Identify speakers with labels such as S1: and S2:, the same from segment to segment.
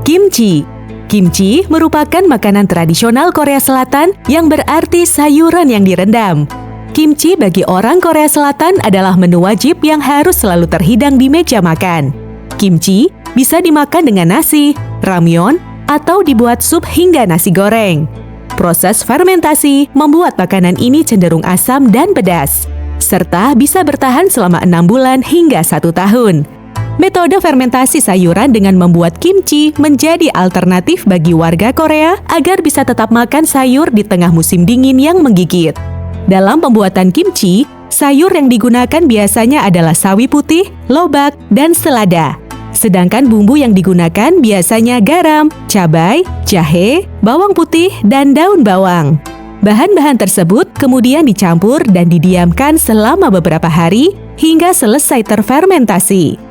S1: Kimchi. Kimchi merupakan makanan tradisional Korea Selatan yang berarti sayuran yang direndam. Kimchi bagi orang Korea Selatan adalah menu wajib yang harus selalu terhidang di meja makan. Kimchi bisa dimakan dengan nasi, ramyeon, atau dibuat sup hingga nasi goreng. Proses fermentasi membuat makanan ini cenderung asam dan pedas, serta bisa bertahan selama 6 bulan hingga 1 tahun. Metode fermentasi sayuran dengan membuat kimchi menjadi alternatif bagi warga Korea agar bisa tetap makan sayur di tengah musim dingin yang menggigit. Dalam pembuatan kimchi, sayur yang digunakan biasanya adalah sawi putih, lobak, dan selada. Sedangkan bumbu yang digunakan biasanya garam, cabai, jahe, bawang putih, dan daun bawang. Bahan-bahan tersebut kemudian dicampur dan didiamkan selama beberapa hari hingga selesai terfermentasi.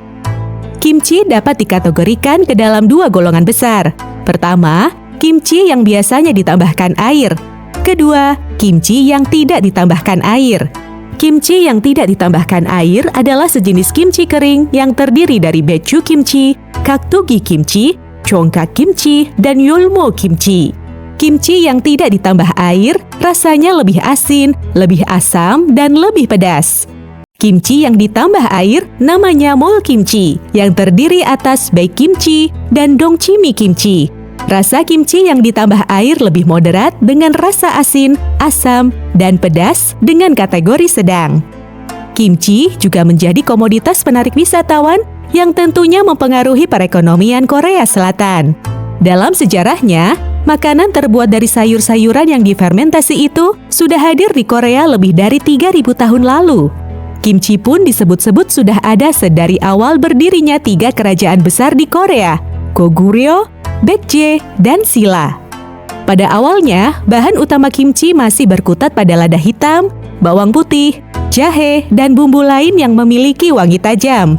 S1: Kimchi dapat dikategorikan ke dalam 2 golongan besar. Pertama, kimchi yang biasanya ditambahkan air. Kedua, kimchi yang tidak ditambahkan air. Kimchi yang tidak ditambahkan air adalah sejenis kimchi kering yang terdiri dari baechu kimchi, kaktugi kimchi, chongkak kimchi, dan yulmo kimchi. Kimchi yang tidak ditambah air rasanya lebih asin, lebih asam, dan lebih pedas. Kimchi yang ditambah air namanya mol kimchi yang terdiri atas baekgimchi dan dongchimi kimchi. Rasa kimchi yang ditambah air lebih moderat dengan rasa asin, asam, dan pedas dengan kategori sedang. Kimchi juga menjadi komoditas penarik wisatawan yang tentunya mempengaruhi perekonomian Korea Selatan. Dalam sejarahnya, makanan terbuat dari sayur-sayuran yang difermentasi itu sudah hadir di Korea lebih dari 3.000 tahun lalu. Kimchi pun disebut-sebut sudah ada sedari awal berdirinya 3 kerajaan besar di Korea, Goguryeo, Baekje, dan Silla. Pada awalnya, bahan utama kimchi masih berkutat pada lada hitam, bawang putih, jahe, dan bumbu lain yang memiliki wangi tajam.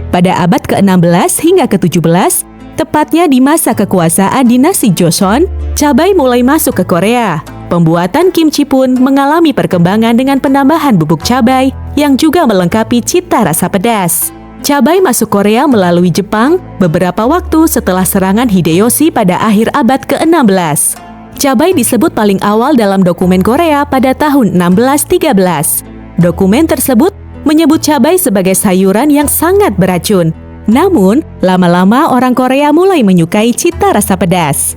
S1: Pada abad ke-16 hingga ke-17, tepatnya di masa kekuasaan dinasti Joseon, cabai mulai masuk ke Korea. Pembuatan kimchi pun mengalami perkembangan dengan penambahan bubuk cabai yang juga melengkapi cita rasa pedas. Cabai masuk Korea melalui Jepang beberapa waktu setelah serangan Hideyoshi pada akhir abad ke-16. Cabai disebut paling awal dalam dokumen Korea pada tahun 1613. Dokumen tersebut menyebut cabai sebagai sayuran yang sangat beracun. Namun, lama-lama orang Korea mulai menyukai cita rasa pedas.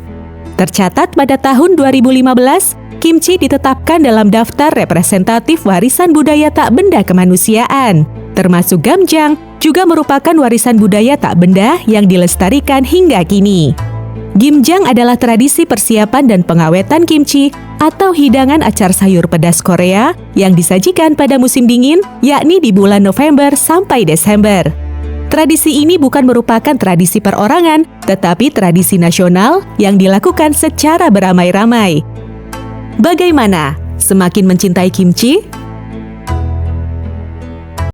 S1: Tercatat pada tahun 2015, kimchi ditetapkan dalam daftar representatif warisan budaya tak benda kemanusiaan. Termasuk gamjang juga merupakan warisan budaya tak benda yang dilestarikan hingga kini. Gimjang adalah tradisi persiapan dan pengawetan kimchi atau hidangan acar sayur pedas Korea yang disajikan pada musim dingin, yakni di bulan November sampai Desember. Tradisi ini bukan merupakan tradisi perorangan, tetapi tradisi nasional yang dilakukan secara beramai-ramai. Bagaimana? Semakin mencintai kimchi?